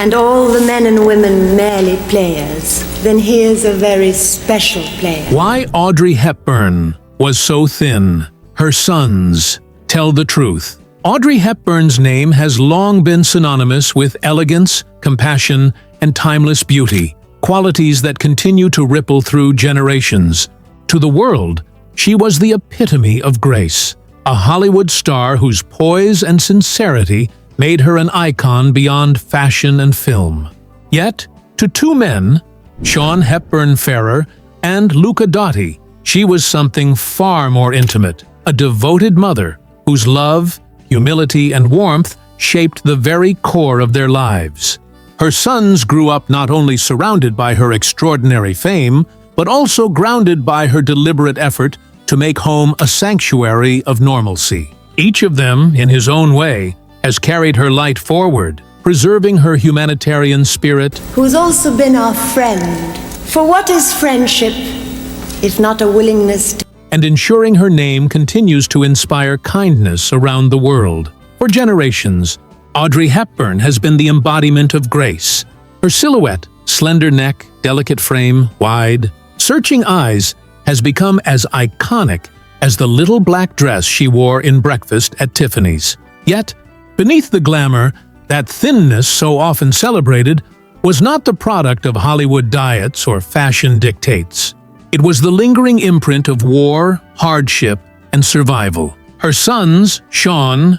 and all the men and women merely players, then here's a very special player. Why Audrey Hepburn was so thin. Her sons tell the truth. Audrey Hepburn's name has long been synonymous with elegance, compassion, and timeless beauty, qualities that continue to ripple through generations. To the world, she was the epitome of grace, a Hollywood star whose poise and sincerity made her an icon beyond fashion and film. Yet, to two men, Shaun Hepburn Ferr and Luca Dotti, she was something far more intimate, a devoted mother whose love, humility, and warmth shaped the very core of their lives. Her sons grew up not only surrounded by her extraordinary fame, but also grounded by her deliberate effort to make home a sanctuary of normalcy. Each of them, in his own way, has carried her light forward, preserving her humanitarian spirit. Who's also been our friend. For what is friendship, if not a willingness to... And ensuring her name continues to inspire kindness around the world. For generations, Audrey Hepburn has been the embodiment of grace. Her silhouette, slender neck, delicate frame, wide, searching eyes, has become as iconic as the little black dress she wore in Breakfast at Tiffany's. Yet, beneath the glamour, that thinness so often celebrated was not the product of Hollywood diets or fashion dictates. It was the lingering imprint of war, hardship, and survival. Her sons, Shaun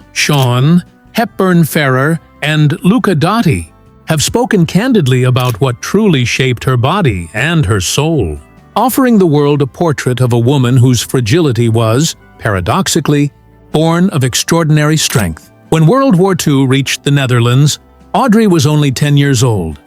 Hepburn Ferr, and Luca Dotti, have spoken candidly about what truly shaped her body and her soul, offering the world a portrait of a woman whose fragility was, paradoxically, born of extraordinary strength. When World War II reached the Netherlands, Audrey was only 10 years old.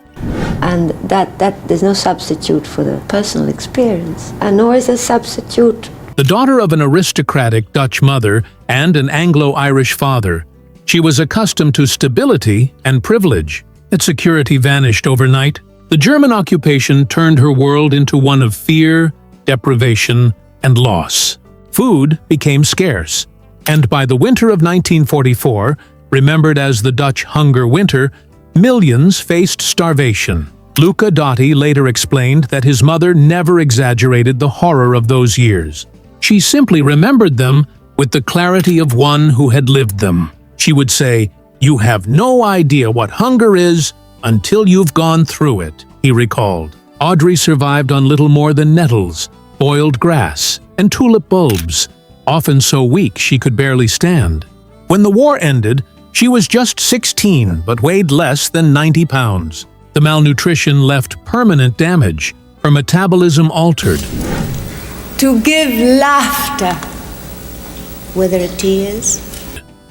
And that there's no substitute for the personal experience, and nor is a substitute. The daughter of an aristocratic Dutch mother and an Anglo-Irish father, she was accustomed to stability and privilege. That security vanished overnight. The German occupation turned her world into one of fear, deprivation, and loss. Food became scarce, and by the winter of 1944, remembered as the Dutch Hunger Winter, millions faced starvation. Luca Dotti later explained that his mother never exaggerated the horror of those years. She simply remembered them with the clarity of one who had lived them. She would say, "You have no idea what hunger is until you've gone through it," he recalled. Audrey survived on little more than nettles, boiled grass, and tulip bulbs, often so weak she could barely stand. When the war ended, she was just 16 but weighed less than 90 pounds. The malnutrition left permanent damage, her metabolism altered. To give laughter, were there tears?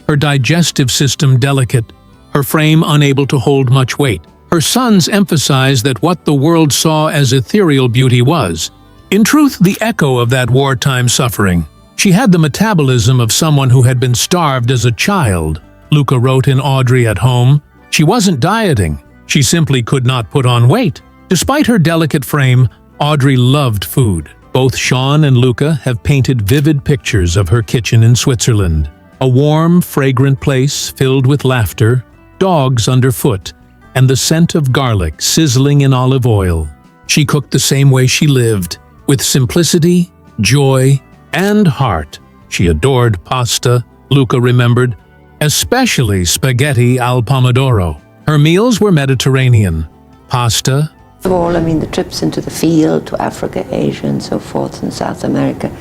Her digestive system delicate, her frame unable to hold much weight. Her sons emphasized that what the world saw as ethereal beauty was, in truth, the echo of that wartime suffering. She had the metabolism of someone who had been starved as a child. Luca wrote in Audrey at Home, "She wasn't dieting. She simply could not put on weight." Despite her delicate frame, Audrey loved food. Both Shaun and Luca have painted vivid pictures of her kitchen in Switzerland. A warm, fragrant place filled with laughter, dogs underfoot, and the scent of garlic sizzling in olive oil. She cooked the same way she lived, with simplicity, joy, and heart. She adored pasta, Luca remembered, especially spaghetti al pomodoro. Her meals were Mediterranean. Pasta. Of all, I mean, the trips into the field, to Africa, Asia, and so forth, and South America,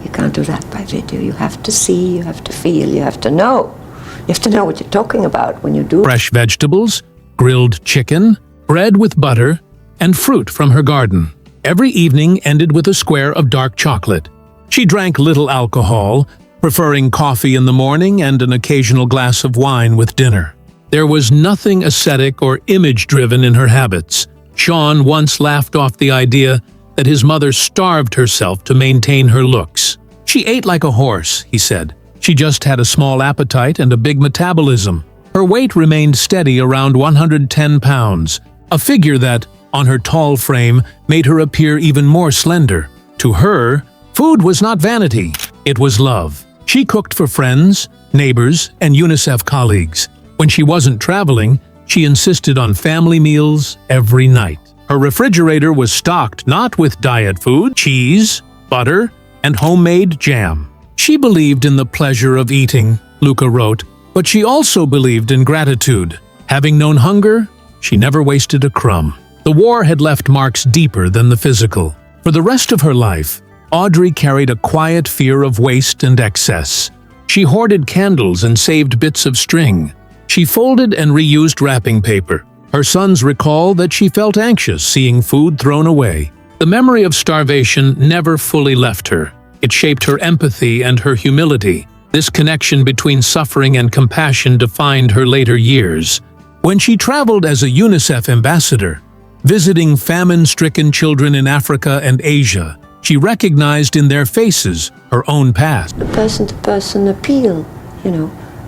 you can't do that by video. You have to see, you have to feel, you have to know. You have to know what you're talking about when you do. Fresh vegetables, grilled chicken, bread with butter, and fruit from her garden. Every evening ended with a square of dark chocolate. She drank little alcohol, preferring coffee in the morning and an occasional glass of wine with dinner. There was nothing ascetic or image-driven in her habits. Shaun once laughed off the idea that his mother starved herself to maintain her looks. "She ate like a horse," he said. "She just had a small appetite and a big metabolism." Her weight remained steady around 110 pounds, a figure that, on her tall frame, made her appear even more slender. To her, food was not vanity, it was love. She cooked for friends, neighbors, and UNICEF colleagues. When she wasn't traveling, She insisted on family meals every night. Her refrigerator was stocked not with diet food, cheese, butter, and homemade jam. She believed in the pleasure of eating, Luca wrote, but she also believed in gratitude. Having known hunger, she never wasted a crumb. The war had left marks deeper than the physical. For the rest of her life, Audrey carried a quiet fear of waste and excess. She hoarded candles and saved bits of string. She folded and reused wrapping paper. Her sons recall that she felt anxious seeing food thrown away. The memory of starvation never fully left her. It shaped her empathy and her humility. This connection between suffering and compassion defined her later years. When she traveled as a UNICEF ambassador, visiting famine-stricken children in Africa and Asia, she recognized in their faces her own past. The person-to-person appeal,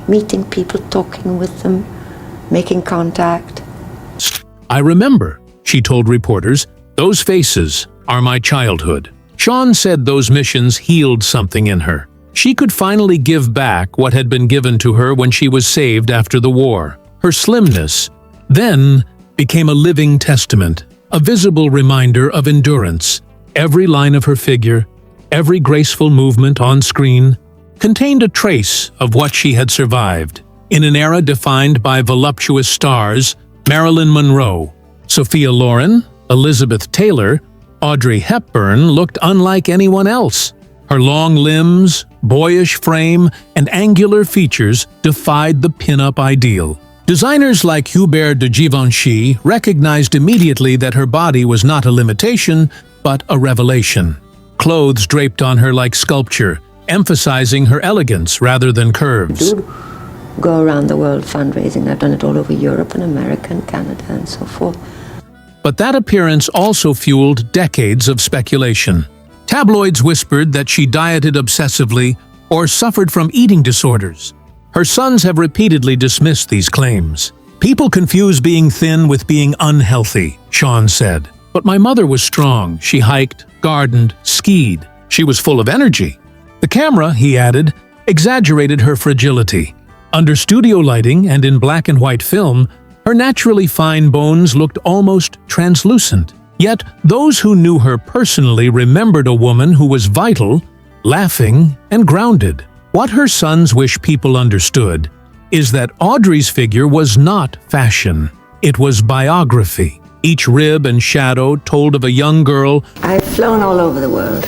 meeting people, talking with them, making contact. I remember, she told reporters, those faces are my childhood. Shaun said those missions healed something in her. She could finally give back what had been given to her when she was saved after the war. Her slimness then became a living testament, a visible reminder of endurance. Every line of her figure, every graceful movement on screen, contained a trace of what she had survived. In an era defined by voluptuous stars, Marilyn Monroe, Sophia Loren, Elizabeth Taylor, Audrey Hepburn looked unlike anyone else. Her long limbs, boyish frame, and angular features defied the pin-up ideal. Designers like Hubert de Givenchy recognized immediately that her body was not a limitation, but a revelation. Clothes draped on her like sculpture, emphasizing her elegance rather than curves. I do go around the world fundraising. I've done it all over Europe and America and Canada and so forth. But that appearance also fueled decades of speculation. Tabloids whispered that she dieted obsessively or suffered from eating disorders. Her sons have repeatedly dismissed these claims. People confuse being thin with being unhealthy, Shaun said. But my mother was strong. She hiked, gardened, skied. She was full of energy. The camera, he added, exaggerated her fragility. Under studio lighting and in black and white film, her naturally fine bones looked almost translucent. Yet those who knew her personally remembered a woman who was vital, laughing, and grounded. What her sons wish people understood is that Audrey's figure was not fashion. It was biography. Each rib and shadow told of a young girl. I've flown all over the world,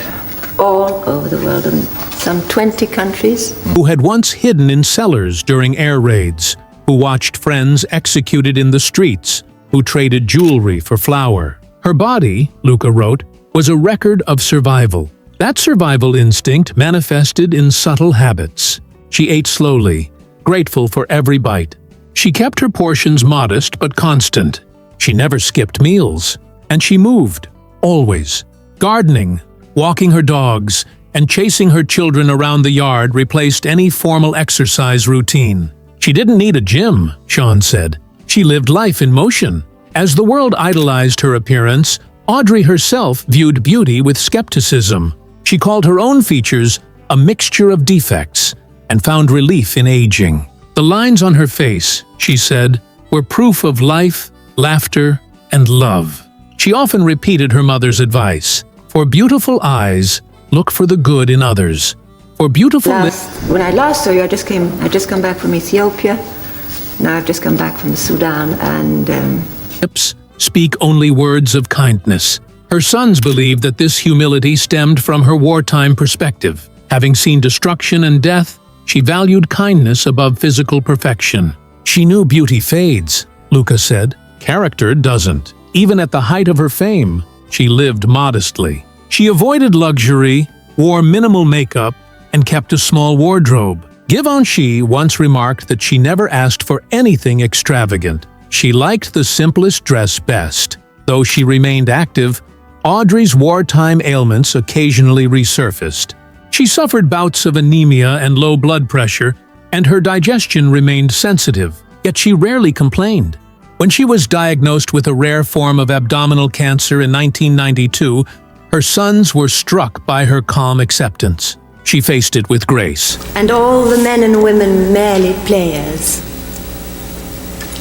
in some 20 countries. Who had once hidden in cellars during air raids, who watched friends executed in the streets, who traded jewelry for flour. Her body, Luca wrote, was a record of survival. That survival instinct manifested in subtle habits. She ate slowly, grateful for every bite. She kept her portions modest but constant. She never skipped meals. And she moved, always. Gardening, walking her dogs, and chasing her children around the yard replaced any formal exercise routine. She didn't need a gym, Shaun said. She lived life in motion. As the world idolized her appearance, Audrey herself viewed beauty with skepticism. She called her own features a mixture of defects and found relief in aging. The lines on her face, she said, were proof of life, laughter, and love. She often repeated her mother's advice. For beautiful eyes, look for the good in others. For beautiful When I last saw you, I just come back from Ethiopia. Now I've just come back from the Sudan, and lips speak only words of kindness. Her sons believed that this humility stemmed from her wartime perspective. Having seen destruction and death, she valued kindness above physical perfection. She knew beauty fades, Luca said. Character doesn't. Even at the height of her fame, she lived modestly. She avoided luxury, wore minimal makeup, and kept a small wardrobe. Givenchy once remarked that she never asked for anything extravagant. She liked the simplest dress best. Though she remained active, Audrey's wartime ailments occasionally resurfaced. She suffered bouts of anemia and low blood pressure, and her digestion remained sensitive, yet she rarely complained. When she was diagnosed with a rare form of abdominal cancer in 1992, her sons were struck by her calm acceptance. She faced it with grace. And all the men and women merely players.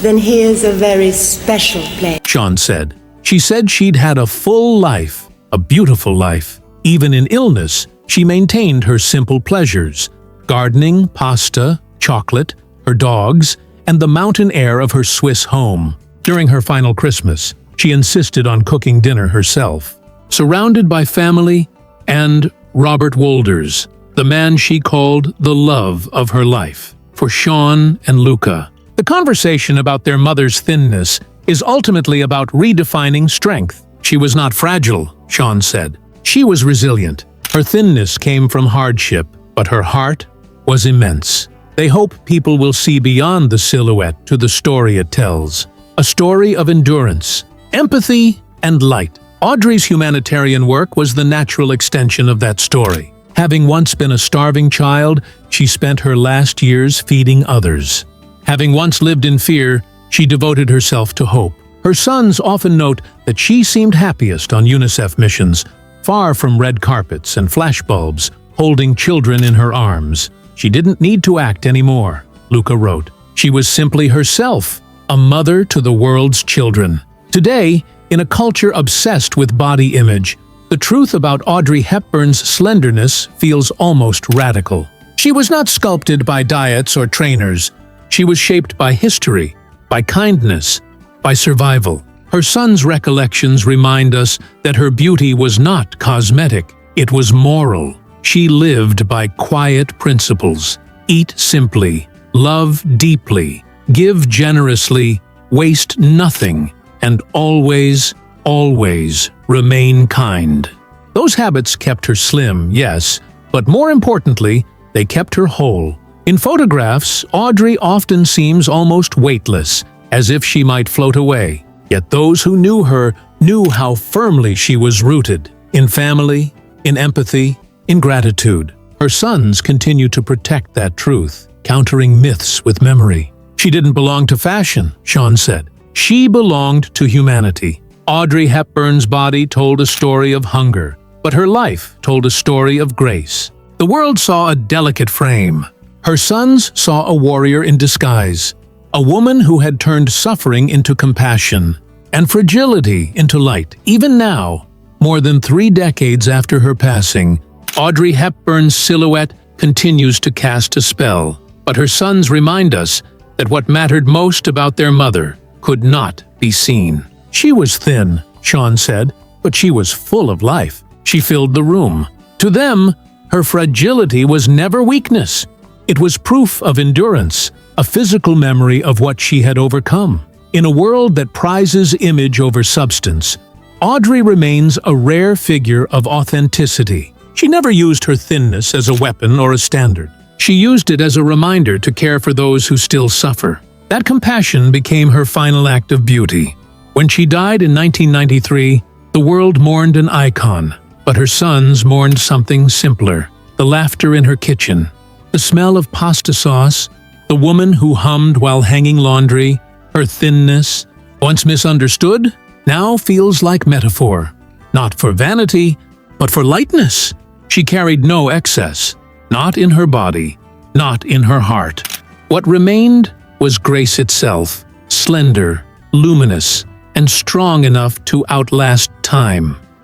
Then here's a very special place. Shaun said. She said she'd had a full life, a beautiful life. Even in illness, she maintained her simple pleasures: gardening, pasta, chocolate, her dogs, and the mountain air of her Swiss home. During her final Christmas, she insisted on cooking dinner herself, surrounded by family and Robert Wolders, the man she called the love of her life. For Shaun and Luca, the conversation about their mother's thinness is ultimately about redefining strength. She was not fragile, Shaun said. She was resilient. Her thinness came from hardship, but her heart was immense. They hope people will see beyond the silhouette to the story it tells. A story of endurance, empathy, and light. Audrey's humanitarian work was the natural extension of that story. Having once been a starving child, she spent her last years feeding others. Having once lived in fear, she devoted herself to hope. Her sons often note that she seemed happiest on UNICEF missions, far from red carpets and flashbulbs, holding children in her arms. She didn't need to act anymore, Luca wrote. She was simply herself, a mother to the world's children. Today, in a culture obsessed with body image, the truth about Audrey Hepburn's slenderness feels almost radical. She was not sculpted by diets or trainers. She was shaped by history, by kindness, by survival. Her son's recollections remind us that her beauty was not cosmetic, it was moral. She lived by quiet principles: eat simply, love deeply, give generously, waste nothing, and always, always remain kind. Those habits kept her slim, yes, but more importantly, they kept her whole. In photographs, Audrey often seems almost weightless, as if she might float away. Yet those who knew her knew how firmly she was rooted in family, in empathy, in gratitude. Her sons continue to protect that truth, countering myths with memory. She didn't belong to fashion, Shaun said. She belonged to humanity. Audrey Hepburn's body told a story of hunger, but her life told a story of grace. The world saw a delicate frame. Her sons saw a warrior in disguise, a woman who had turned suffering into compassion and fragility into light. Even now, more than 3 decades after her passing, Audrey Hepburn's silhouette continues to cast a spell. But her sons remind us that what mattered most about their mother could not be seen. She was thin, Shaun said, but she was full of life. She filled the room. To them, her fragility was never weakness. It was proof of endurance, a physical memory of what she had overcome. In a world that prizes image over substance, Audrey remains a rare figure of authenticity. She never used her thinness as a weapon or a standard. She used it as a reminder to care for those who still suffer. That compassion became her final act of beauty. When she died in 1993, the world mourned an icon, but her sons mourned something simpler: the laughter in her kitchen, the smell of pasta sauce, the woman who hummed while hanging laundry. Her thinness, once misunderstood, now feels like metaphor, not for vanity, but for lightness. She carried no excess, not in her body, not in her heart. What remained was grace itself, slender, luminous, and strong enough to outlast time.